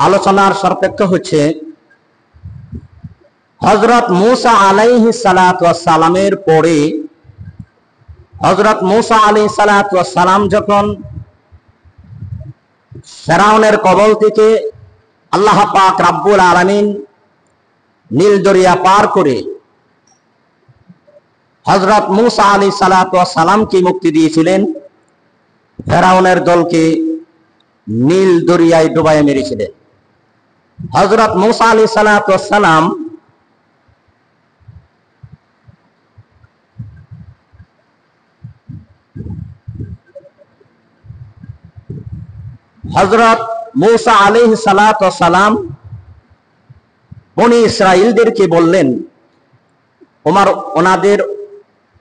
আলোচনার সাপেক্ষ হচ্ছে হযরত মূসা আলাইহিস সালাতু ওয়াস সালামের পরে হযরত মূসা আলাইহিস সালাতু ওয়াস সালাম যখন ফেরাউনের কবল থেকে আল্লাহ পাক রব্বুল আলামিন নীল দরিয়া পার করে হযরত মূসা আলাইহিস সালাতু ওয়াস সালামকে মুক্তি দিয়েছিলেন, ফেরাউনের দলকে নীল দরিয়ায় ডুবাইয়ে মেরেছিলেন। হযরত মূসা আলাইহিস সালাতু ওয়াস সালাম হযরত মূসা আলাইহিস সালাতু ওয়াস সালাম বনি ইসরাইলদেরকে বললেন,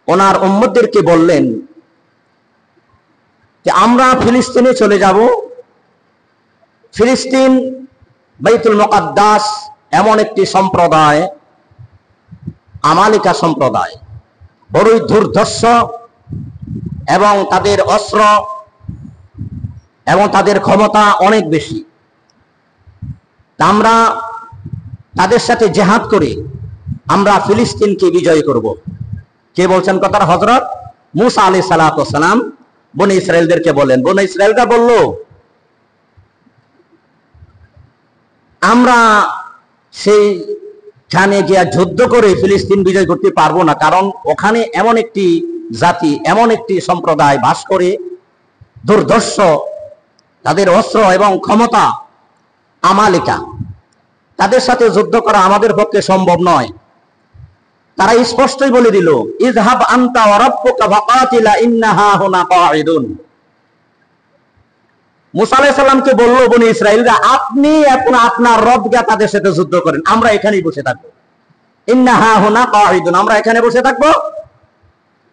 ওনার উম্মতদেরকে বললেন যে আমরা ফিলিস্তিনে চলে যাব। ফিলিস্তিন বাইতুল মুকাদ্দাস এমন একটি সম্প্রদায়, আমালিকা সম্প্রদায়, বড়ই দুর্ধর্ষ এবং তাদের অস্ত্র এবং তাদের ক্ষমতা অনেক বেশি। আমরা তাদের সাথে জিহাদ করে আমরা ফিলিস্তিনকে বিজয় করব। কে বলছেন কথাটা? হযরত মূসা আলাইহিস সালাতু ওয়াস সালাম বনি ইসরাইলদেরকে বলেন। বনি ইসরাইলরা বলল, আমরা সেইখানে গিয়ে যুদ্ধ করে ফিলিস্তিন বিজয় করতে পারবো না, কারণ ওখানে এমন একটি জাতি, এমন একটি সম্প্রদায় বাস করে, দুর্ধর্ষ, তাদের অস্ত্র এবং ক্ষমতা আমালিকা, তাদের সাথে যুদ্ধ করা আমাদের পক্ষে সম্ভব নয়। তারা স্পষ্টই বলে দিল, ইযহাব আনতা ওয়া রাব্বুকা ফাকাতিলা ইন্না হাহুনা কাঈদুন। মূসা আলাইহিস সালামকে বলল বনি ইসরাইলরা, আপনি এখন আপনার রবকে তাদের সাথে যুদ্ধ করেন, আমরা এখানেই বসে থাকবো। ইন্না হাহুনা কাঈদুন, আমরা এখানে বসে থাকবো,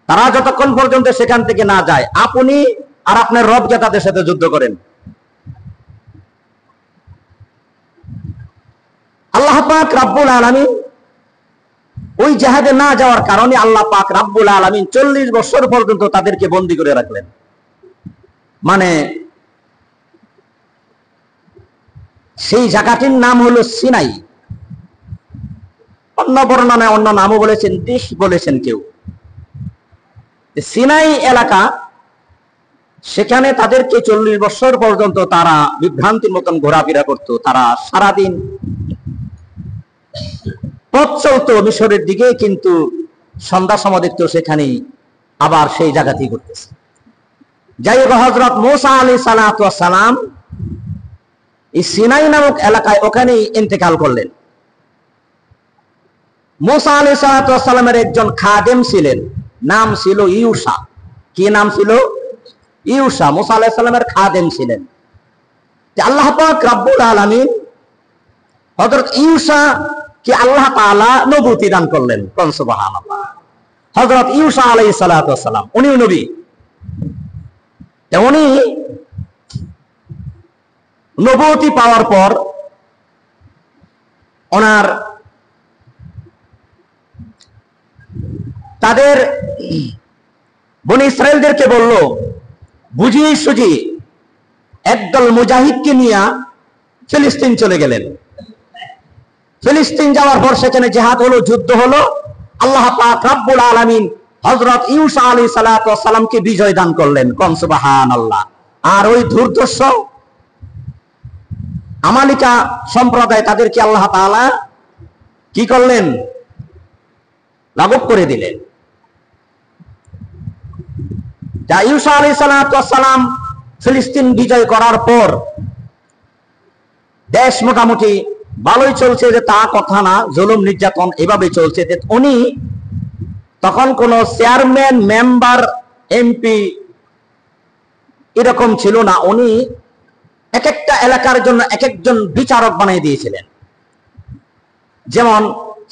তারা যতক্ষণ পর্যন্ত সেখান থেকে না যায়, আপনি আর আপনার রবকে তাদের সাথে যুদ্ধ করেন। আল্লাহ পাক রব্বুল আলামিন ওই জিহাদে না যাওয়ার কারণে আল্লাহ পাক রব্বুল আলামিন 40 বছর পর্যন্ত তাদেরকে বন্দী করে রাখলেন। মানে সেই জায়গাটির নাম হলো সিনাই। অন্য বর্ণনায় অন্য নামও বলেছেন, দেশ বলেছেন কেউ। সিনাই এলাকা, সেখানে তাদেরকে 40 বছর পর্যন্ত তারা বিভ্রান্তির মতন ঘোরাফেরা করত। তারা সারাদিন পথ চলতো মিশরের দিকে, কিন্তু সন্ধ্যা সময় দেখতো সেখানেই আবার সেই জায়গাতেই করতেছে। যাই হোক, হযরত মূসা আলাইহিস সালাতু ওয়াস সালাম এই সিনাই নামক এলাকায় ওখানেই ইন্তেকাল করলেন। মূসা আলাইহিস সালাতু ওয়াস সালামের একজন খাদেম ছিলেন, নাম ছিল ইউশা। কি নাম ছিল? ইউশা। মূসা আলাইহিস সালামের খাদেম ছিলেন। আল্লাহ পাক রব্বুল আলামিন হযরত ইউশা কি আল্লাহ তাআলা নবুয়তি দান করলেন। সুবহানাল্লাহ। হযরত ইউশা আলাইহিস সালাতু ওয়াস সালাম উনিও নবী। উনি নবুয়তি পাওয়ার পর ওনার তাদের বনি ইসরাইলদেরকে বলল, বুঝিয়ে সুঝিয়ে একদল মুজাহিদকে নিয়ে ফিলিস্তিন চলে গেলেন। ফিলিস্তিন যাওয়ার পর সেখানে জিহাদ হলো, যুদ্ধ হলো। আল্লাহ পাক রব্বুল আলামিন হযরত ইউসা আলাইহিস সালাতু ওয়াস সালামকে বিজয় দান করলেন। কোন সুবহানাল্লাহ। আর ওই দুর্ধর্ষ আমালিকা সম্প্রদায়, তাদেরকে আল্লাহ তাআলা কি করলেন? লাঘব করে দিলেন। যা ইউসা আলাইহিস সালাতু ওয়াস সালাম ফিলিস্তিন বিজয় করার পর দেশ মোটামুটি ভালোই চলছে, যে তা কথা না, জুলুম নির্যাতন এভাবে চলছে। উনি তখন কোন চেয়ারম্যান, মেম্বার, এমপি এরকম ছিল না। উনি এক একটা এলাকার জন্য এক একজন বিচারক বানিয়ে দিয়েছিলেন। যেমন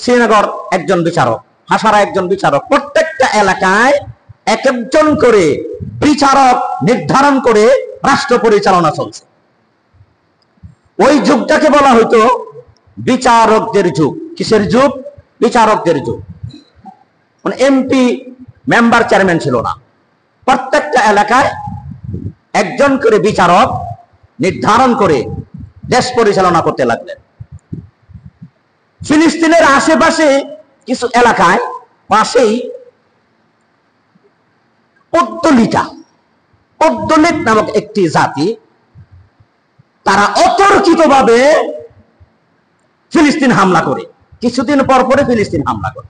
শ্রীনগর একজন বিচারক, হাসারা একজন বিচারক, প্রত্যেকটা এলাকায় এক একজন করে বিচারক নির্ধারণ করে রাষ্ট্র পরিচালনা চলছে। ওই যুগটাকে বলা হতো বিচারকদের যুগ। কিসের যুগ? বিচারকদের যুগ। মানে এমপি, মেম্বার, চেয়ারম্যান ছিল না। প্রত্যেকটা এলাকায় একজন করে বিচারক নির্ধারণ করে দেশ পরিচালনা করতে লাগলেন। ফিলিস্তিনের আশেপাশে কিছু এলাকায় পাশেই পদ্দলিক নামক একটি জাতি, তারা অতর্কিতভাবে ফিলিস্তিন হামলা করে, কিছুদিন পর পরে ফিলিস্তিন হামলা করে।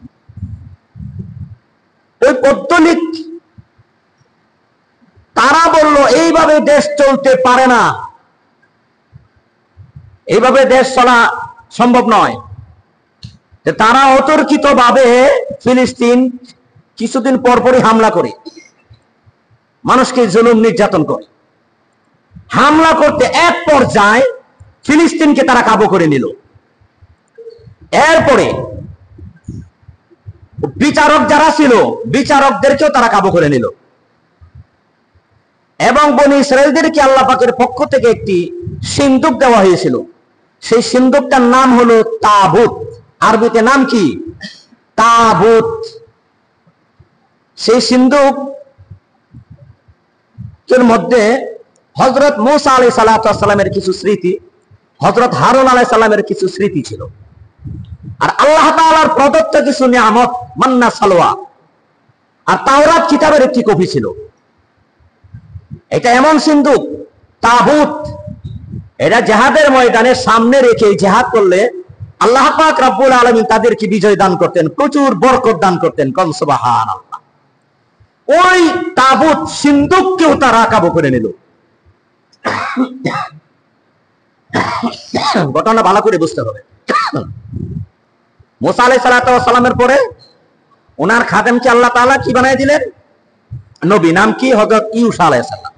ওই পদ্দলিক তারা বলল এইভাবে দেশ চলতে পারে না, এইভাবে দেশ চলা সম্ভব নয়। তারা অতর্কিতভাবে ফিলিস্তিন কিছুদিন পর পরই হামলা করে, মানুষকে জুলুম নির্যাতন করে। হামলা করতে এক পর্যায়ে ফিলিস্তিনকে তারা কাবু করে নিল। এরপরে বিচারক যারা ছিল, বিচারকদেরকেও তারা কাবু করে নিল এবং বনী ইসরাঈলদেরকে আল্লাহ পাকের পক্ষ থেকে একটি সিন্দুক দেওয়া হয়েছিল। সেই সিন্দুকটার নাম হলো তাবুত। আরবিতে নাম কি? তাবুত। সেই সিন্দুকের মধ্যে হযরত মূসা আলাইহিস সালামের কিছু স্মৃতি, হযরত হারুন আলাইহিস সালামের কিছু স্মৃতি ছিল, আর আল্লাহ তাআলার প্রদত্ত কিছু নিয়ামত, মান্না সালওয়া, আর তাওরাত কিতাবের একটি কপি ছিল। এটা এমন সিন্দুক, তাবুত, এটা জিহাদের ময়দানে সামনে রেখে জিহাদ করলে আল্লাহ পাক রব্বুল আলামিন তাদেরকে বিজয় দান করতেন, প্রচুর বরকত দান করতেন। কোন সুবহানাল্লাহ। ওই তাবুত সিন্দুককেও তারা কাবু করে নিল। ঘটনা ভালো করে বুঝতে হবে। মুসা আলাইহিস সালামের পরে ওনার খাদেমকে আল্লাহ তাআলা কি বানিয়ে দিলেন? নবী। নাম কি? হযরত ইউসা আলাইহিস সালাম।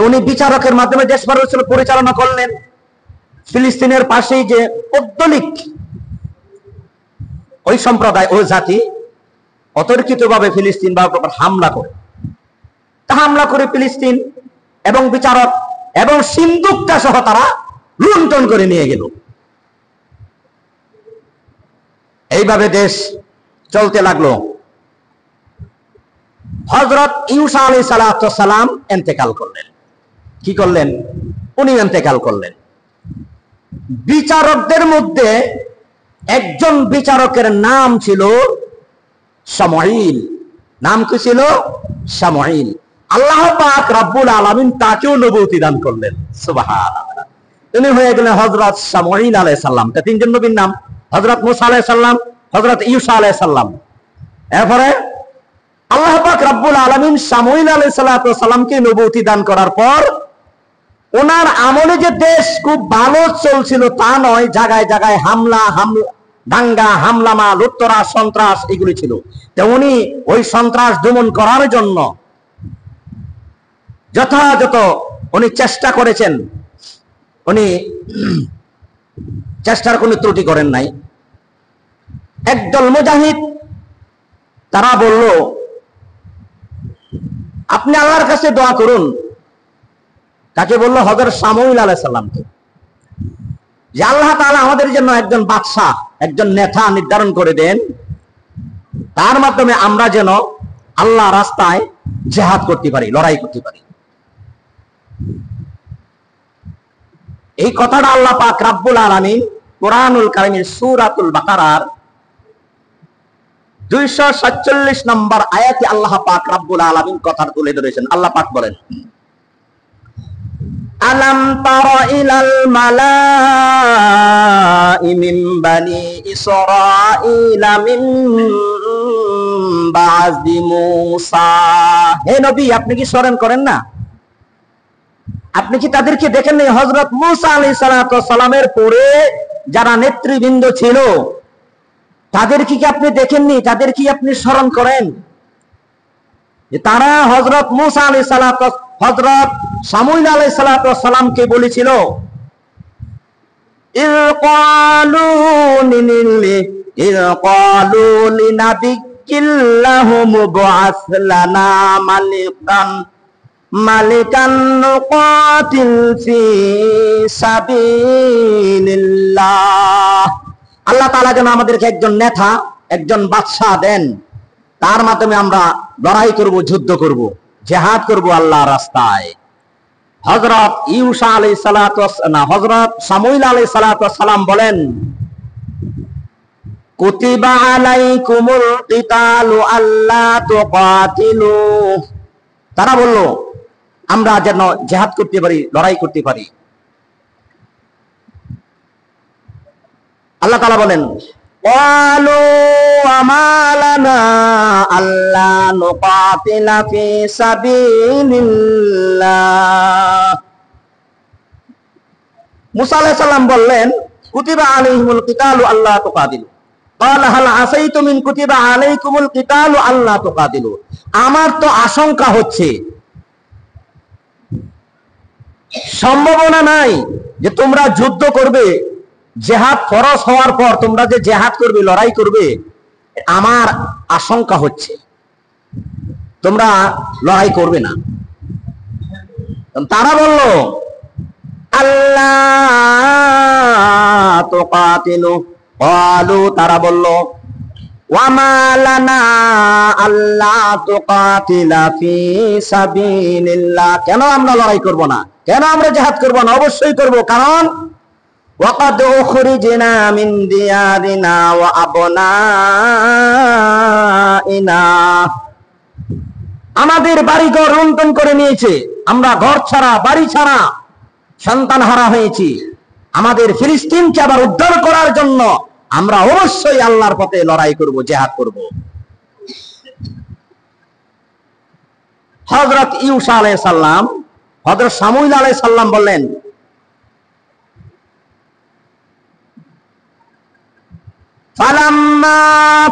উনি বিচারকের মাধ্যমে দেশ পরিচালনা করলেন। ফিলিস্তিনের পাশেই যে পদ্দলিক ওই সম্প্রদায়, ওই জাতি অতর্কিতভাবে ফিলিস্তিন বা হামলা করে ফিলিস্তিন এবং বিচারক এবং সিন্দুকটা সহ তারা লুণ্ঠন করে নিয়ে গেল। এইভাবে দেশ চলতে লাগলো। হযরত ইউসা আলাইহিস সালাম ইন্তেকাল করলেন। কি করলেন? উনি ইন্তেকাল করলেন। বিচারকদের মধ্যে একজন বিচারকের নাম ছিল শামুঈল। নাম কি ছিল? শামুঈল। আল্লাহ পাক রব্বুল আলামিন তাকেও নবুয়তি দান করলেন। সুবহানাল্লাহ। তিনি হয়ে গেলেন হযরত শামুঈল আলাইহিস সালাম। তা তিনজন নবীর নাম, হযরত মূসা আলাইহিস সালাম, হযরত ঈসা আলাইহিস সালাম। এরপরে আল্লাহ পাক রব্বুল আলামিন শামুঈল আলাইহিস সালামকে নবুয়তি দান করার পর ওনার আমলে যে দেশ খুব ভালো চলছিল তা নয়, জায়গায় জায়গায় দাঙ্গা, হামলামা, লুটতরা, সন্ত্রাস এগুলি ছিল। তো উনি ওই সন্ত্রাস দমন করার জন্য যথাযথ উনি চেষ্টা করেছেন। উনি চেষ্টার কোনো ত্রুটি করেন নাই। একদল মুজাহিদ তারা বলল, আপনি আল্লাহর কাছে দোয়া করুন। তাকে বলল হযরত শামুঈল আলাইহিস সালামকে, যে আল্লাহ তাআলা আমাদের জন্য একজন বাদশাহ, একজন নেতা নির্ধারণ করে দেন, তার মাধ্যমে আমরা যেন আল্লাহ রাস্তায় জিহাদ করতে পারি, লড়াই করতে পারি। এই কথাটা আল্লাহ পাক রব্বুল আলামিন কুরআনুল কারীমের সূরাতুল বাকারার 247 নম্বর আয়াতে আল্লাহ পাক রব্বুল আলামিন কথা তুলে ধরেছেন। আল্লাহ পাক বলেন, আলাম তারা ইলাল মালাই মিন বানি ইসরাঈলা মিন বা'দি মূসা। হে নবী, আপনি কি স্মরণ করেন না? আপনি কি তাদেরকে দেখেন নাই? হযরত মূসা আলাইহিস সালামের পরে যারা নেতৃবৃন্দ ছিল তাদেরকে কি আপনি দেখেননি? তাদের কি আপনি স্মরণ করেন? যে তারা হযরত মূসা আলাইহিস হযরত শামুঈল আলাইহিস সালামকে বলেছিল, ইয ক্বালু লিনাবিয়্যিল্লাহু মুবআস লানা মালিকান নুকাতিল ফি সাবিলিল্লাহ। আল্লাহ তাআলা যেন আমাদেরকে একজন নেতা, একজন বাদশাহ দেন, তার মাধ্যমে আমরা লড়াই করব, যুদ্ধ করব, জিহাদ করব আল্লাহর রাস্তায়। হযরত ইউসা আলাইহিস সালাতু না হযরত সামুয়েল আলাইহিস সালাতু সালাম বলেন, কুতিবা আলাইকুমুল কিতালু আল্লা তুকাতিলু। তারা বলল আমরা যেন জিহাদ করতে পারি, লড়াই করতে পারি। আল্লাহ তাআলা বলেন, ক্বালু ওয়ামা লানা আল্লা নুকাতিলা ফি সাবিলিল্লাহ। মুসা আলাইহিস সালাম বললেন, কুতিবা আলাইহিমুল কিতালু আল্লা তুকাতিলু। ক্বালা হাল আসাইতুম ইন কুতিবা আলাইকুমুল কিতালু আল্লা তুকাতিলু। আমার তো আশঙ্কা হচ্ছে, সম্ভাবনা নাই যে তোমরা যুদ্ধ করবে, জিহাদ ফরজ হওয়ার পর তোমরা যে জিহাদ করবে, লড়াই করবে, আমার আশঙ্কা হচ্ছে তোমরা লড়াই করবে না। তারা বলল আল্লাহ তুকাতিলু। ক্বালু, তারা বলল ওয়ামা লানা আল্লা তুকাতিলা ফি সাবিলিল্লাহ। কেন আমরা লড়াই করব না, কেন আমরা জিহাদ করব না? অবশ্যই করব, কারণ ওয়াকাদ উখরিজনা মিন দিয়ারিনা ওয়া আবনাইনা। আমাদের বাড়িঘর লুণ্ঠন করে নিয়েছে, আমরা ঘর ছাড়া, বাড়ি ছাড়া, সন্তান হারা হয়েছি। আমাদের ফিলিস্তিনকে আবার উদ্ধার করার জন্য আমরা অবশ্যই আল্লাহর পথে লড়াই করব, জিহাদ করব। হযরত ইউসা আলাইহিস সালাম, হযরত সামুয়েল আলাইহিস সালাম বললেন, ফালাম্মা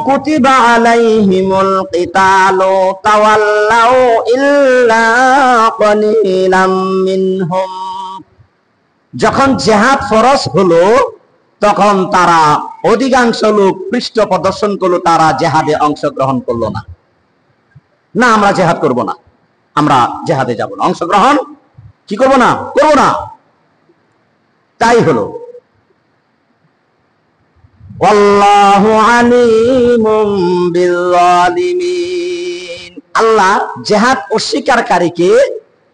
কুতিবা আলাইহিমুল কিতালু তাওয়াল্লাউ ইল্লা কলিলাম মিনহুম। যখন জিহাদ ফরজ হলো তখন তারা অধিকাংশ লোক পৃষ্ঠ প্রদর্শন করলো, তারা জিহাদে অংশগ্রহণ করলো না। না, আমরা জিহাদ করব না, আমরা জিহাদে যাব না, অংশগ্রহণ কি করব না, করব না। তাই হলো। ওয়াল্লাহু আলিমুম বিল জালিমিন। আল্লাহ জিহাদ অস্বীকারীকে,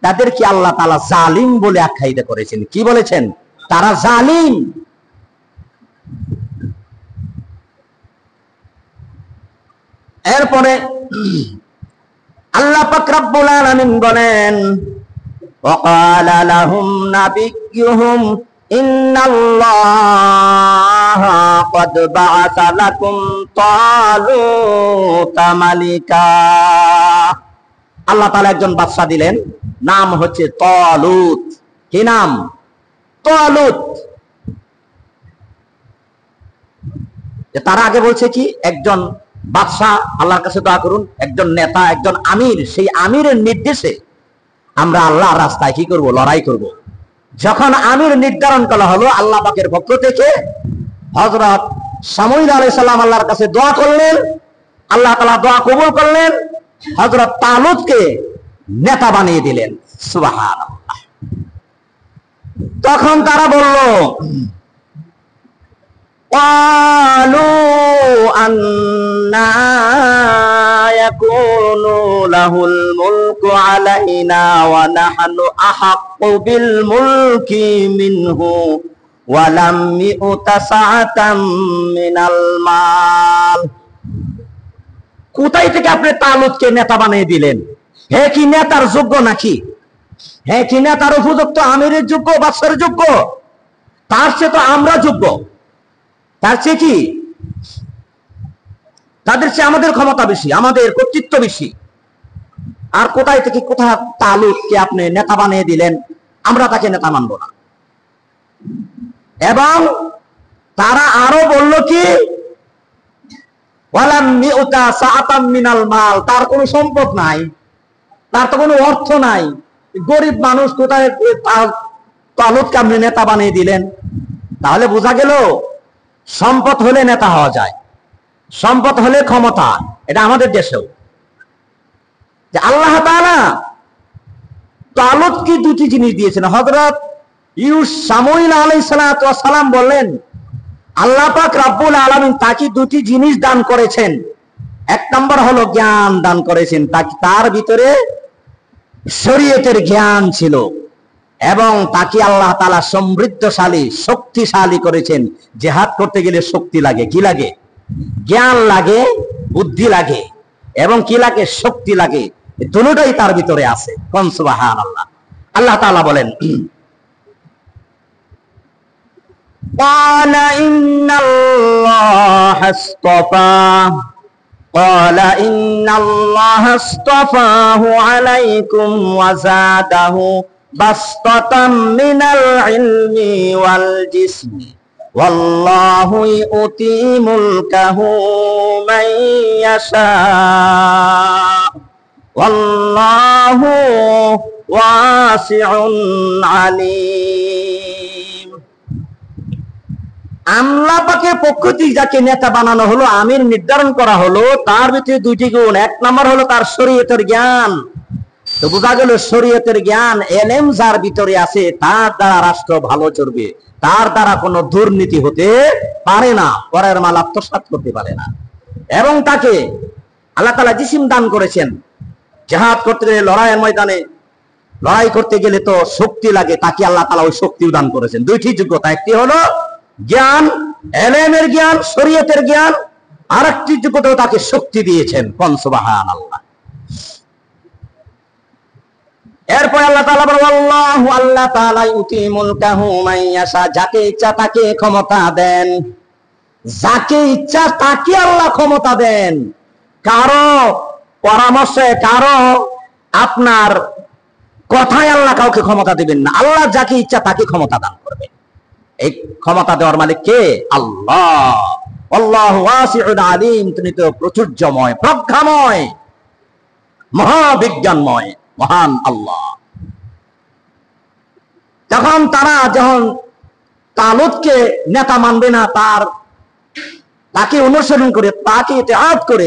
তাদেরকে আল্লাহ তাআলা জালিম বলে আখ্যায়িত করেছেন। কি বলেছেন? তারা জালিম। এরপরে আল্লাহ পাক রব্বুল আলামিন বলেন, ওয়াকালা লাহুম নাবিয়্যুহুম ইন্নাল্লাহা ক্বাদ বা'আসা লাকুম তালুতা মালিকা। আল্লাহ তাআলা একজন বাদশা দিলেন, নাম হচ্ছে তালুত। কি নাম? তালুত। তারা আগে বলছে কি, একজন বাদশা, আল্লাহর কাছে দোয়া করুন, একজন নেতা, একজন আমির, সেই আমিরের নির্দেশে আমরা আল্লাহর রাস্তায় কি করব, লড়াই করব। যখন আমির নির্ধারণ করা হলো আল্লাহ পাকের পক্ষ থেকে, হযরত সামুয়েল আলাইহিস সালাম আল্লাহর কাছে দোয়া করলেন, আল্লাহ তাআলা দোয়া কবুল করলেন, হযরত তালুতকে নেতা বানিয়ে দিলেন। সুবহানাল্লাহ। তখন তারা বলল, ক্বালু আন্না ইয়াকুনু লাহুল মুলকু আলাইনা ওয়া নাহনু আহাক্কু বিল মুলকি মিনহু ওয়া লাম ইউতা সাআতাম মিনাল মাল। কোথায় থেকে আপনি তালুতকে নেতা বানিয়ে দিলেন? হে কি নেতার যোগ্য নাকি? হে কি নেতার উপযুক্ত, আমিরের যোগ্য, বাদশার যোগ্য? তার চেয়ে তো আমরা যোগ্য। তার চেয়ে কি, তাদের চেয়ে আমাদের ক্ষমতা বেশি, আমাদের কর্তৃত্ব বেশি। আর কোথায় থেকে কোথা তালুতকে আপনি নেতা বানিয়ে দিলেন? আমরা তাকে নেতা মানব না। এবং তারা আরো বলল কি, ওয়ালাম ইউতা সাআতাম মিনাল মাল। তার কোনো সম্পদ নাই, তার তো কোনো অর্থ নাই, গরিব মানুষ, কোথায় তালুতকে আপনি নেতা বানিয়ে দিলেন? তাহলে বোঝা গেল সম্পদ হলে নেতা হওয়া যায়, সম্পদ হলে ক্ষমতা। এটা আমাদের দেশেও যে আল্লাহ তাআলা তালুতকে দুটি জিনিস দিয়েছেন। হযরত সামুয়েল আলাইহিস সালাম বললেন, আল্লাহ পাক রব্বুল আলামিন তাকে দুটি জিনিস দান করেছেন। এক নম্বর হলো জ্ঞান দান করেছেন, তার ভিতরে শরীয়তের জ্ঞান ছিল। এবং তাকে আল্লাহ তাআলা সমৃদ্ধশালী শক্তিশালী করেছেন। জিহাদ করতে গেলে শক্তি লাগে, কি লাগে? জ্ঞান লাগে, বুদ্ধি লাগে, এবং কি লাগে? শক্তি লাগে। দুটোই তার ভিতরে আছে। কোন সুবহানাল্লাহ। আল্লাহ তাআলা বলেন, قال إن الله اصطفاه عليكم وزاده بسطة من العلم والجسم والله يؤتي ملكه من يشاء والله واسع عليم। আল্লাহ পাকের পক্ষ থেকে যাকে নেতা বানানো হলো, আমির নির্ধারণ করা হলো, তার ভিতরে দুইটি গুণ। এক নম্বর হলো তার শরীয়তের জ্ঞান। তো বোঝা গেল শরীয়তের জ্ঞান, এলেম যার ভিতরে আছে তার দ্বারা রাষ্ট্র ভালো চলবে, তার দ্বারা কোনো দুর্নীতি হতে পারে না, পরের মাল আত্মসাৎ করতে পারে না। এবং তাকে আল্লাহ তাআলা জিসিম দান করেছেন। জিহাদ করতে গেলে, লড়াইয়ের ময়দানে লড়াই করতে গেলে তো শক্তি লাগে, তাকে আল্লাহ তাআলা ওই শক্তিও দান করেছেন। দুইটি যোগ্যতা, একটি হলো জ্ঞান, এলেমের জ্ঞান, শরীয়তের জ্ঞান, আর একটি যোগ্যতা তাকে শক্তি দিয়েছেন। কোন সুবহানাল্লাহ। এরপর আল্লাহ তাআলা বলেন, আল্লাহু আল্লাহ তাআলা ইউতি মুলকাহু মান ইয়াশা, যাকে ইচ্ছা তাকে ক্ষমতা দেন, যাকে ইচ্ছা তাকে আল্লাহ ক্ষমতা দেন। কারো পরামর্শে, কারো আপনার কথায় আল্লাহ কাউকে ক্ষমতা দিবেন না। আল্লাহ যাকে ইচ্ছা তাকে ক্ষমতা দান করবেন। এই ক্ষমতা দেওয়ার মালিক কে? আল্লাহ। আল্লাহু ওয়াসিউন আলিম, তিনি তো প্রচুর্যময়, প্রজ্ঞাময়, মহাবিজ্ঞানময়, মহান আল্লাহ। যখন তালুতকে নেতা মানবে না, তাকে অনুসরণ করে, তাকে ইতিআত করে,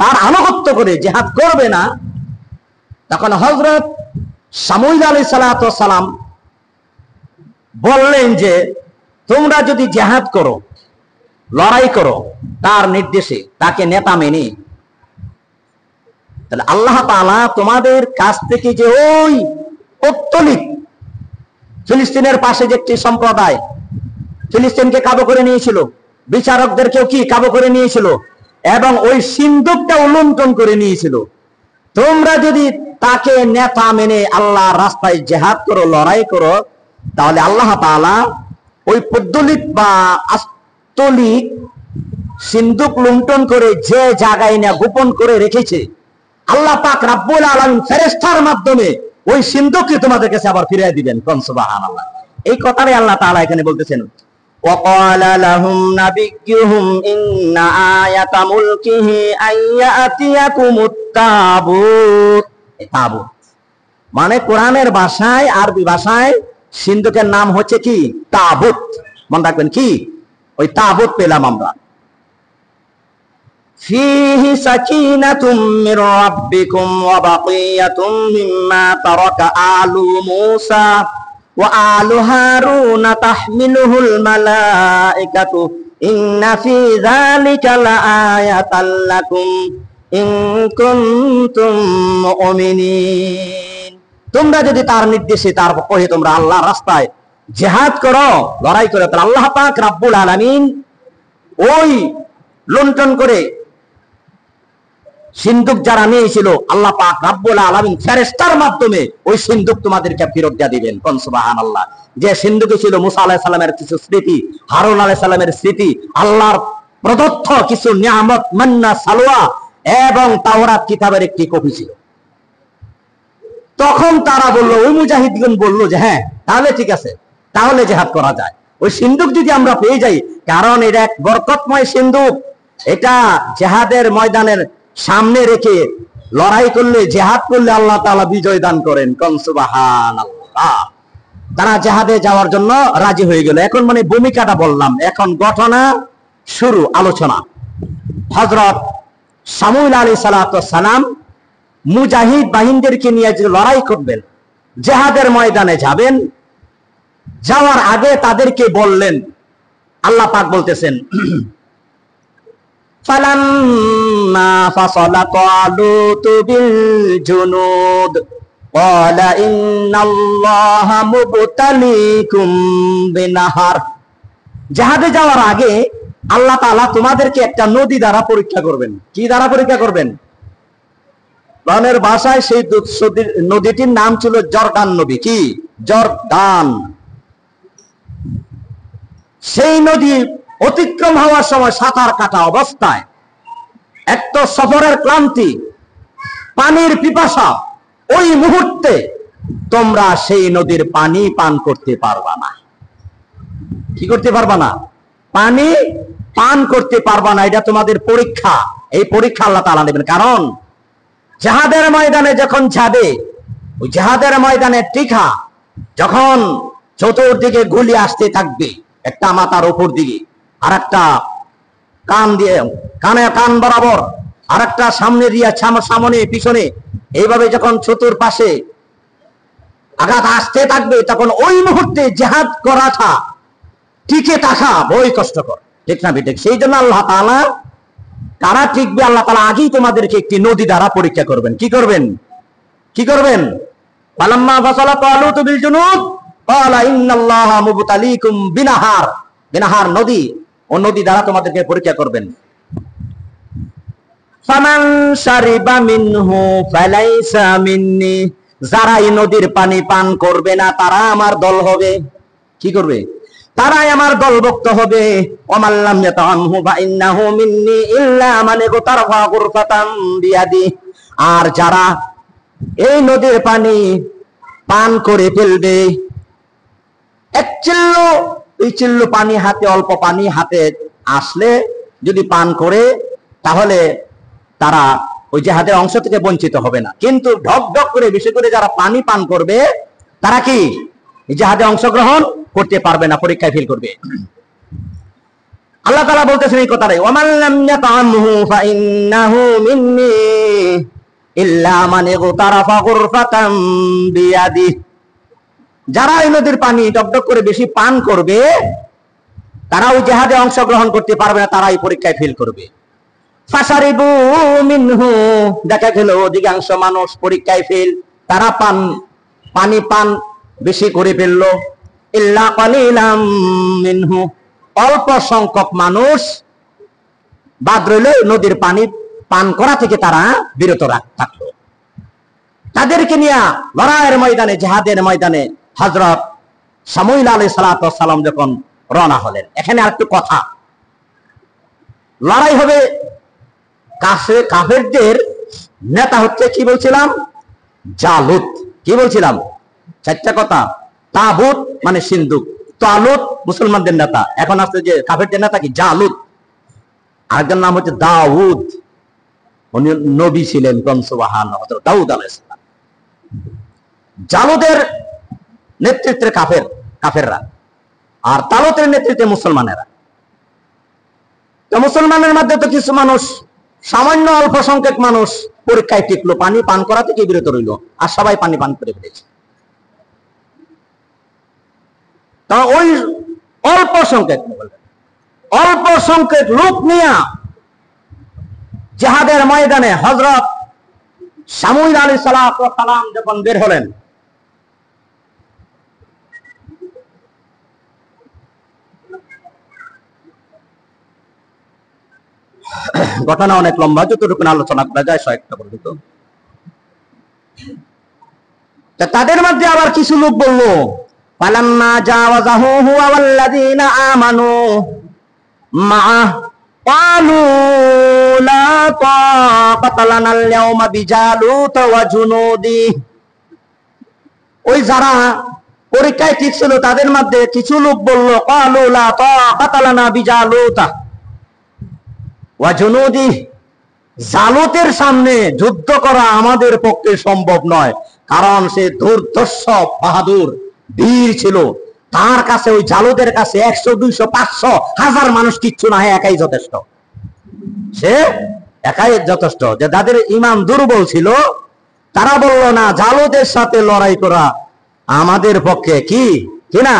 তার আনুগত্য করে জিহাদ করবে না, তখন হযরত শামূইল আলাইহিস সালাতু ওয়াস সালাম বললেন যে তোমরা যদি জিহাদ করো, লড়াই করো তার নির্দেশে, তাকে নেতা মেনে, তাহলে আল্লাহ তাআলা তোমাদের কাছ থেকে যে ওই পৌত্তলিক ফিলিস্তিনের পাশে যে একটি সম্প্রদায় ফিলিস্তিনকে কাবু করে নিয়েছিল, বিচারকদেরকেও কি কাবু করে নিয়েছিল, এবং ওই সিন্ধুকটা উলুণ্ঠন করে নিয়েছিল, তোমরা যদি তাকে নেতা মেনে আল্লাহর রাস্তায় জিহাদ করো, লড়াই করো, তাহলে আল্লাহ তাআলা ওই পৌত্তলিক বা আস্তলিক সিন্ধুক লুণ্ঠন করে যে জায়গায় না গোপন করে রেখেছে, আল্লাহ পাক রাব্বুল আলামিন ফেরেশতার মাধ্যমে ওই সিন্ধুককে তোমাদের কাছে আবার ফিরিয়ে দিবেন। কোন সুবহানাল্লাহ। এই কথাটাই আল্লাহ তাআলা এখানে বলতেছেন, ওয়াকালা লাহুম নাবিয়্যুহুম ইন্না আয়াতা মুলকিহি আইয়াতিয়াকুমুত তাবুত। তাবুত মানে কোরআনের ভাষায়, আরবি ভাষায় সিন্ধুকের নাম হচ্ছে কি? তাবুত। মনে রাখবেন কি? ওই তাবুত পেলাম আমরা। ফীহি সাকিনাতুম মির রাব্বিকুম ওয়া বাকিয়াতুম মিম্মা তারাকা আলু মূসা ওয়া আলু হারুন তাহমিলুহুল মালাইকাতু ইন্না ফী যালিকা লাআয়াতাল লাকুম ইন কুনতুম মুমিনিন। তোমরা যদি তার নির্দেশে, তার পক্ষে তোমরা আল্লাহর রাস্তায় জিহাদ করো, লড়াই করো, তাহলে আল্লাহ পাক রাব্বুল আলামিন ওই লুণ্ঠন করে সিন্ধুক যারা নিয়েছিল, আল্লাহ পাক রাব্বুল আলামিন ফেরেশতার মাধ্যমে ওই সিন্ধুক তোমাদেরকে ফেরত দিয়ে দিবেন। কোন সুবহানাল্লাহ। যে সিন্ধুকে ছিল মুসা আলাইহিস সালামের কিছু স্মৃতি, হারুন আলাইহিস সালামের স্মৃতি, আল্লাহর প্রদত্ত কিছু নিয়ামত, মান্না সালওয়া এবং তাওরাত কিতাবের একটি কপি ছিল। তখন তারা বললো, ওই মুজাহিদগণ বললো যে হ্যাঁ, তাহলে ঠিক আছে, তাহলে জিহাদ করা যায়। ওই সিন্ধুক যদি আমরা পেয়ে যাই, কারণ এটা এক বরকতময় সিন্ধুক, এটা জিহাদের ময়দানের সামনে রেখে লড়াই করলে, জিহাদ করলে আল্লাহ তাআলা বিজয় দান করেন। কোন সুবহানাল্লাহ। তারা জিহাদে যাওয়ার জন্য রাজি হয়ে গেল। এখন মানে ভূমিকাটা বললাম, এখন ঘটনা শুরু, আলোচনা। হযরত শামূইল আলাইহিস সালাতু ওয়াস সালাম মুজাহিদ বাহিনীদেরকে নিয়ে যে লড়াই করবেন, জিহাদের ময়দানে যাবেন, যাওয়ার আগে তাদেরকে বললেন, আল্লাহ পাক বলতেছেন, ফালাম্মা ফাসালা তালুতু বিল জুনুদ ক্বালা ইন্নাল্লাহা মুবতালিকুম বিনাহার, জিহাদে যাওয়ার আগে আল্লাহ তাআলা তোমাদেরকে একটা নদী দ্বারা পরীক্ষা করবেন। কি দ্বারা পরীক্ষা করবেন? কোরআনের ভাষায় সেই নদীটির নাম ছিল জর্দান নদী। কি? জর্দান। সেই নদী অতিক্রম হওয়ার সময় সাঁতার কাটা অবস্থায় একটা সফরের ক্লান্তি, পানির পিপাসা, ওই মুহূর্তে তোমরা সেই নদীর পানি পান করতে পারবা না। কি করতে পারবা না? পানি পান করতে পারবা না। এটা তোমাদের পরীক্ষা। এই পরীক্ষা আল্লাহ তাআলা নেবেন। কারণ জিহাদের ময়দানে যখন যাবে, ওই জিহাদের ময়দানে টিকা যখন চতুর্দিকে গুলি আসতে থাকবে, একটা মাথার উপর দিকে, আর একটা কান দিয়ে কান বরাবর, আর একটা সামনে দিয়ে সামনে পিছনে, এইভাবে যখন চতুর্পাশে আঘাত আসতে থাকবে, তখন ওই মুহূর্তে জিহাদ করাটা, টিকে থাকা বড়ই কষ্টকর। ঠিক না বেঠিক? সেই জন্য আল্লাহ তাআলা কারা টিকবে, আল্লাহ তাআলা আগেই তোমাদেরকে একটি নদী দ্বারা পরীক্ষা করবেন। কি করবেন? কি করবেন? ফালাম্মা ফাসালা তালুত বিল জুনুদ ক্বালা ইন্নাল্লাহা মুবতালিকুম বিনাহার। বিনাহার নদী, ও নদী দ্বারা তোমাদেরকে পরীক্ষা করবেন। ফামান শারিবা মিনহু ফালাইসা মিন্নি, যারা এই নদীর পানি পান করবে না তারা আমার দল হবে। কি করবে? তারাই আমার দলভুক্ত হবে। ওয়ামান লাম ইয়াতাআমহু ফাইন্নাহু মিন্নি ইল্লা মান ইগতারফা গুরফাতাম বিয়াদি, আর যারা এই নদীর পানি পান করে ফেলবে, এক চিল্লো, এই চিল্লো পানি হাতে, অল্প পানি হাতে আসলে যদি পান করে, তাহলে তারা ওই জিহাদের অংশ থেকে বঞ্চিত হবে না। কিন্তু ঢক ঢক করে বেশি করে যারা পানি পান করবে, তারা কি জিহাদে অংশগ্রহণ করতে পারবে না, পরীক্ষায় ফেল করবে। আল্লাহ তাআলা বলতেছেন এই কথাটাই, ওয়ামান লাম ইয়াতাআমহু ফাইন্নাহু মিন্নি ইল্লা মান ইগতারাফা গুরফাতাম বিয়াদি, যারা এই নদীর পানি টকটক করে বেশি পান করবে, তারা ওই জিহাদে অংশগ্রহণ করতে পারবে না, তারা এই পরীক্ষায় ফেল করবে। ফাশারিবু মিনহু, দেখা গেল অধিকাংশ মানুষ পরীক্ষায় ফেল, তারা পানি পান বেশি করে ফেললো। ইল্লা কালিলাম মিনহু, অল্প সংখ্যক মানুষ বাদ রইল নদীর পানি পান করা থেকে, তারা বিরত থাকলো। তাদেরকে নিয়ে লড়াইয়ের ময়দানে, জিহাদের ময়দানে হযরত শামূইল আলাইহিস সালাতু ওয়াস সালাম যখন রওনা হলেন, এখানে আরেকটু কথা, লড়াই হবে। কাফেরদের নেতা হচ্ছে, কি বলছিলাম, জালুত। কি বলছিলাম? চারটা কথা। তাবুত মানে সিন্ধুক, তালুত মুসলমানদের নেতা। এখন আসছে যে কাফেরদের নেতা কি? জালুত। আরেকজন নাম হচ্ছে দাউদ, উনি নবী ছিলেন, সুবহানাল্লাহ, দাউদ আলাইহিস সালাম। জালুদের নেতৃত্বে কাফেররা, আর তালুতের নেতৃত্বে মুসলমানেরা। তো মুসলমানের মধ্যে তো কিছু মানুষ, সামান্য অল্প সংখ্যক মানুষ পরীক্ষায় টিকলো, পানি পান করা থেকে বিরত রইল, আর সবাই পানি পান করে ফেলেছে। তা ওই অল্প সংখ্যক লোক নিয়ে জিহাদের ময়দানে হযরত শামূইল আলাইহিস সালাম যখন বের হলেন, ঘটনা অনেক লম্বা, যতটুকু আলোচনা করা যায় কয়েকটা বলবো। তো তাদের মধ্যে আবার কিছু লোক বললো, ফালাম্মা জাওয়াজাহু হুয়া ওয়াল্লাযীনা আমানু মাআ ক্বালু লা তাকাতা লানাল ইয়াওমা বিজালুত ওয়া জুনুদি। ওই যারা পরীক্ষায় ঠিক ছিল, তাদের মধ্যে কিছু লোক বলল, ক্বালু লা তাকাতা লানা বিজালুত ওয়া জুনুদি, জালুতের সামনে যুদ্ধ করা আমাদের পক্ষে সম্ভব নয়, কারণ সে দুর্ধর্ষ বাহাদুর বীর ছিল। তার কাছে, ওই জালুতের কাছে 100, 200, 500, 1000 মানুষ কিচ্ছু না, একাই যথেষ্ট। সে একাই যথেষ্ট। যে যাদের ঈমান দুর্বল ছিল, তারা বলল না, জালুতের সাথে লড়াই করা আমাদের পক্ষে কি না,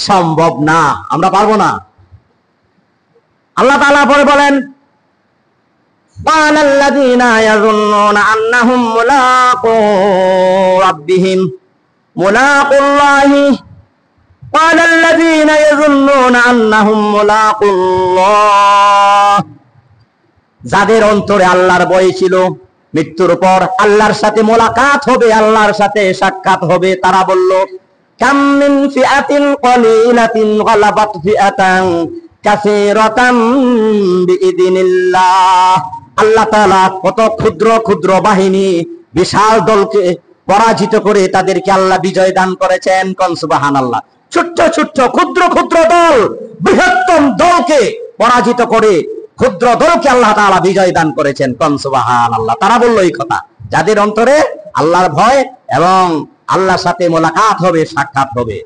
সম্ভব না, আমরা পারবো না। আল্লাহ তাআলা পরে বলেন, قال الذين يظنون أنهم ملاقو ربهم ملاقو الله قال الذين يظنون أنهم ملاقو الله যাদের অন্তরে আল্লাহর ভয় ছিল মৃত্যুর পর আল্লাহর সাথে মোলাকাত হবে, আল্লাহর সাথে সাক্ষাৎ হবে, তারা বলল কাম মিন ফিআতিন কলিলাতিন গালাবাত ফিআতান কাসীরাতাম বিইذنিল্লাহ। আল্লাহ তাআলা কত ক্ষুদ্র ক্ষুদ্র বাহিনী বিশাল দলকে পরাজিত করে তাদেরকে আল্লাহ বিজয় দান করেছেন। কোন সুবহানাল্লাহ। ছোট্ট ছোট্ট ক্ষুদ্র ক্ষুদ্র দল বৃহত্তম দলকে পরাজিত করে ক্ষুদ্র দলকে আল্লাহ তাআলা বিজয় দান করেছেন। কোন সুবহানাল্লাহ। তারা বলল এই কথা, যাদের অন্তরে আল্লাহর ভয় এবং আল্লাহর সাথে মোলাকাত হবে, সাক্ষাৎ হবে।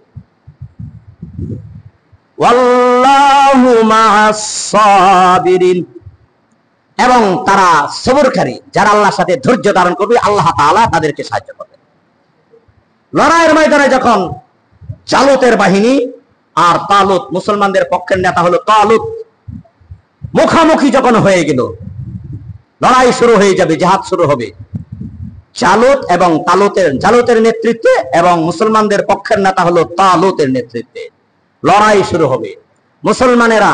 ওয়াল্লাহু মা'আস সাবিরিন, এবং তারা সবরকারী, যারা আল্লাহর সাথে ধৈর্য ধারণ করবে আল্লাহ তাআলা তাদেরকে সাহায্য করবে। লড়াইয়ের ময়দানে যখন জালুতের বাহিনী আর তালুত, মুসলমানদের পক্ষের নেতা হলো তালুত, মুখামুখি যখন হয়ে গেল, লড়াই শুরু হয়ে যাবে, জিহাদ শুরু হবে। জালুত এবং জালুতের নেতৃত্বে এবং মুসলমানদের পক্ষের নেতা হলো তালুতের নেতৃত্বে লড়াই শুরু হবে। মুসলমানেরা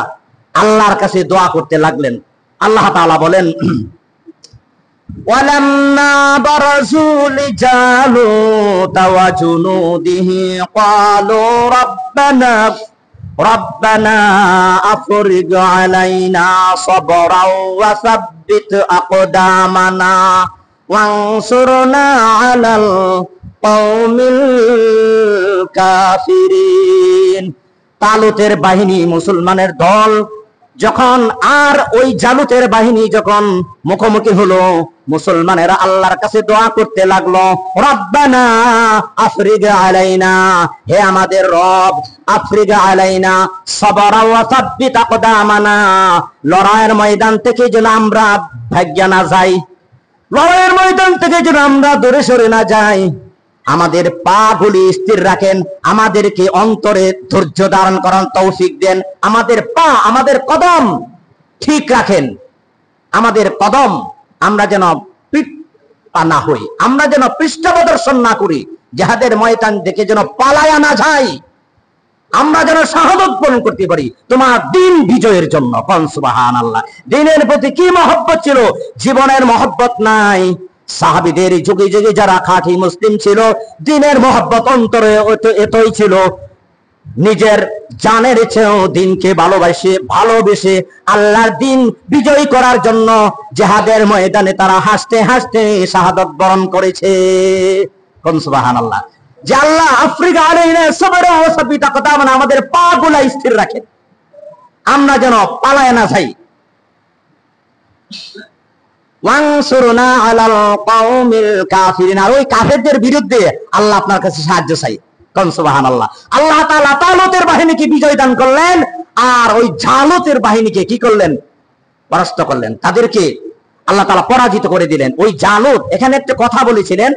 আল্লাহর কাছে দোয়া করতে লাগলেন। আল্লাহ তাআলা বলেন ওয়ালাম্মা বারাজু লিজালুতা ওয়া জুনুদিহি ক্বালু রব্বানা আফরিগ আলাইনা সাবরাও ওয়া সাব্বিত আকদামানা ওয়ানসুরনা আলাল কওমিল কাফিরিন। তালুতের বাহিনী, মুসলমানের দল যখন আর ওই জালুতের বাহিনী যখন মুখোমুখি হলো, মুসলমানেরা আল্লাহর কাছে দোয়া করতে লাগলো, রব্বানা আফরিগ আলাইনা, হে আমাদের রব, আফরিগ আলাইনা সাবরা ওয়া সাব্বিত আকদামানা, লড়াইয়ের ময়দান থেকে যেন আমরা ভাগ্য না যাই, লড়াইয়ের ময়দান থেকে যেন আমরা দূরে সরে না যাই, আমাদের পা গুলি স্থির রাখেন, আমাদেরকে অন্তরে ধৈর্য ধারণ করার তৌফিক দেন, আমাদের পা, আমাদের কদম ঠিক রাখেন, আমাদের কদম আমরা যেন পিঠ পা না হই, আমরা যেন পৃষ্ঠ প্রদর্শন না করি, জিহাদের ময়দান থেকে যেন পালায়া না যাই, আমরা যেন শাহাদাত বরণ করতে পারি তোমার দিন বিজয়ের জন্য। কোন সুবহানাল্লাহ। দিনের প্রতি কি মহব্বত ছিল, জীবনের মহব্বত নাই। সাহাবীদের যুগে যুগে যারা খাঁটি মুসলিম ছিল, দিনের মহব্বত অন্তরে এতই ছিল, নিজের জানের চেয়েও দিনকে ভালোবেসে আল্লাহর দিন বিজয়ী করার জন্য জিহাদের ময়দানে তারা হাসতে হাসতে শাহাদাত বরণ করেছে। কোন সুবহানাল্লাহ। যে আল্লাহ আফরিকা আলাইনা সাবরা ওয়া সাব্বিত আকদামানা, আমাদের পা গুলা স্থির রাখেন, আমরা যেন পালায় না যাই। ওয়ানসুরনা আলাল কওমিল কাফিরিন, আর ওই কাফেরদের বিরুদ্ধে আল্লাহ আপনার কাছে সাহায্য চাই। কোন সুবহানাল্লাহ। আল্লাহ তাআলা তালুতের বাহিনীকে বিজয় দান করলেন, আর ওই জালুতের বাহিনীকে কি করলেন, পরাস্ত করলেন, তাদেরকে আল্লাহ তাআলা পরাজিত করে দিলেন। ওই জালুত, এখানে একটা কথা বলেছিলেন,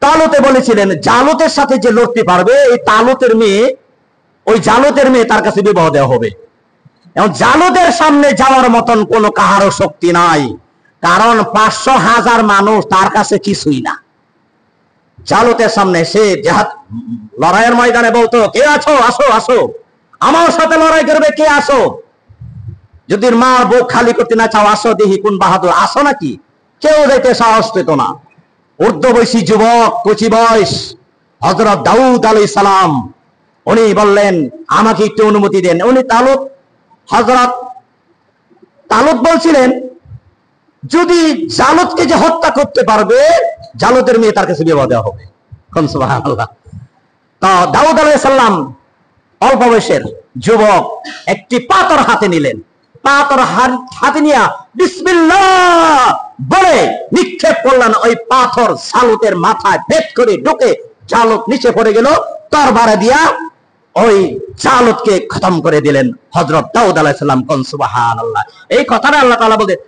তালুতে বলেছিলেন জালুতের সাথে যে লড়তে পারবে, এই তালুতের মেয়ে, ওই জালুতের মেয়ে তার কাছে বিবাহ দেওয়া হবে। এবং জালুতের সামনে যাওয়ার মতন কোন কাহারও শক্তি নাই, কারণ 500,000 মানুষ তার কাছে কিছুই না। জালুতের সামনে সে লড়াইয়ের ময়দানে বলতো, কে আছো, আসো আসো, আমার সাথে লড়াই করবে, কে আসো, যদি মার বুক খালি করতে না চাও, আসো দেখি কোন বাহাদুর, আসো নাকি। কেউ যাইতে সাহস পেত না। ঊর্ধ্ববয়সী যুবক, কচি বয়স, হযরত দাউদ আলাইহিস সালাম, উনি বললেন আমাকে একটু অনুমতি দেন। উনি হযরত তালুত বলছিলেন যদি জালুতকে যে হত্যা করতে পারবে, জালুতের মেয়ে তার কাছে বিবাহ দেওয়া হবে। কোন সুবহানাল্লাহ। তো দাউদ আলাইহিস সালাম অল্প বয়সের যুবক একটি পাথর হাতে নিলেন, পাথর হাতে নিয়ে বিসমিল্লাহ বলে নিক্ষেপ করলেন। ওই পাথর জালুতের মাথায় ভেদ করে ঢুকে জালুত নিচে পড়ে গেল, তরবারে দিয়া ওই জালুতকে খতম করে দিলেন হযরত দাউদ আলাইহিস সালাম। কোন সুবহানাল্লাহ। এই কথাটা আল্লাহ তাআলা বলেন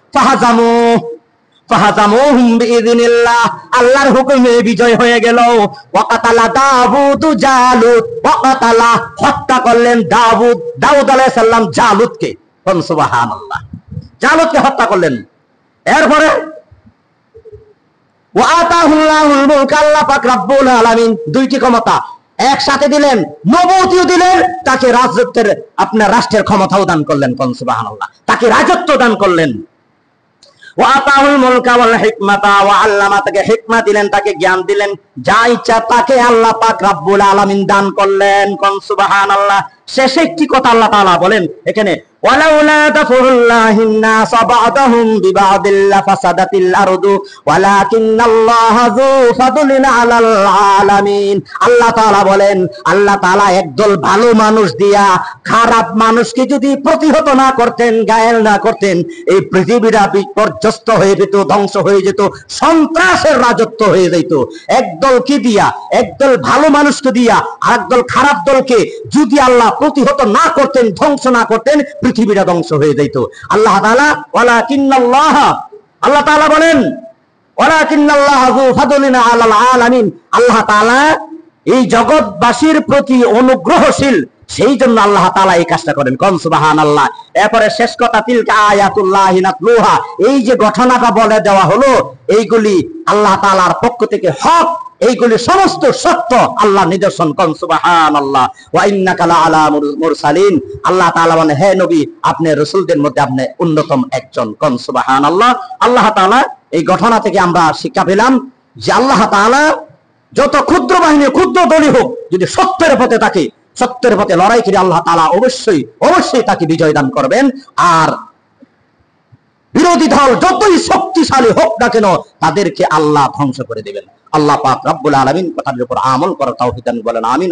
ফাহাজামুহুম বিইذনিল্লাহ, আল্লাহর হুকুমে বিজয় হয়ে গেল। ওয়াকাতালা দাউদ জালুত, ওয়াকাতালা হত্যা করলেন দাউদ আলাইহিস সালাম জালুতকে। কোন সুবহানাল্লাহ। জালুতকে হত্যা করলেন। এরপরে ওয়া আতাহুল্লাহুল মুলক, আল্লাহ পাক রব্বুল আলামিন দুইটি ক্ষমতা একসাথে দিলেন, নবুয়তিও দিলেন, তাকে রাজত্বের আপনার রাষ্ট্রের ক্ষমতাও দান করলেন। কোন সুবহানাল্লাহ, তাকে রাজত্ব দান করলেন। ওয়া আতাহুল মুলকা ওয়াল হিকমাতা ওয়া আল্লামা, তাকে হিকমত দিলেন, তাকে জ্ঞান দিলেন, যা ইচ্ছা তাকে আল্লাহ পাক রব্বুল আলামিন দান করলেন। কোন সুবহানাল্লাহ। শেষে একটি কথা আল্লাহ তাআলা বলেন এখানে, ওয়ালাউলা তাফুরুল্লাহিন নাস বা'দাহুম বিবা'দিল লাফাসাদাতিল আরদু ওয়ালাকিন্নাল্লাহা যু ফাদলিন আলাল আলামিন। আল্লাহ তাআলা বলেন, আল্লাহ তাআলা একদল ভালো মানুষ দিয়া খারাপ মানুষকে যদি প্রতিহত না করতেন, গায়েল না করতেন, এই পৃথিবীটা বিপর্যস্ত হয়ে যেত, ধ্বংস হয়ে যেত, সন্ত্রাসের রাজত্ব হয়ে যেত। একদল কি দিয়া, একদল ভালো মানুষকে দিয়া আরেকদল খারাপ দলকে যদি আল্লাহ প্রতিহত না করতেন, ধ্বংস না করতেন, পৃথিবীটা ধ্বংস হয়ে যেত। আল্লাহ তাআলা ওয়ালাকিন্নাল্লাহ, আল্লাহ তাআলা বলেন ওয়ালাকিন্নাল্লাহা যু ফাদলিন আলাল আলামিন, আল্লাহ তাআলা এই জগৎবাসীর প্রতি অনুগ্রহশীল, সেই জন্য আল্লাহ তাআলা এই কাজটা করেন। কোন সুবহানাল্লাহ। এরপরে শেষ কথা, তিলকা আয়াতুল্লাহি নাতলুহা, এই যে ঘটনাটা বলে দেওয়া হলো, এইগুলি আল্লাহ তাআলার পক্ষ থেকে হক, এইগুলি সমস্ত সত্য, আল্লাহ নিদর্শন। কোন সুবহানাল্লাহ। ওয়া ইন্নাকা লাআলা মুরসালিন, আল্লাহ তাআলা বলেন, হে নবী, আপনি রাসূলদের মধ্যে আপনি অন্যতম একজন। কোন সুবহানাল্লাহ। আল্লাহ তাআলা এই ঘটনা থেকে আমরা শিক্ষা পেলাম যে আল্লাহ তাআলা যত ক্ষুদ্র বাহিনী, ক্ষুদ্র দলই হোক, যদি সত্যের পথে থাকে, সত্যের পথে লড়াই করে, আল্লাহ তাআলা অবশ্যই অবশ্যই তাকে বিজয় দান করবেন। আর বিরোধী দল যতই শক্তিশালী হোক না কেন, তাদেরকে আল্লাহ ধ্বংস করে দেবেন। আল্লাহ পাক রব্বুল আলামিন কথার উপর আমল করার তৌফিক দান, বলেন আমিন।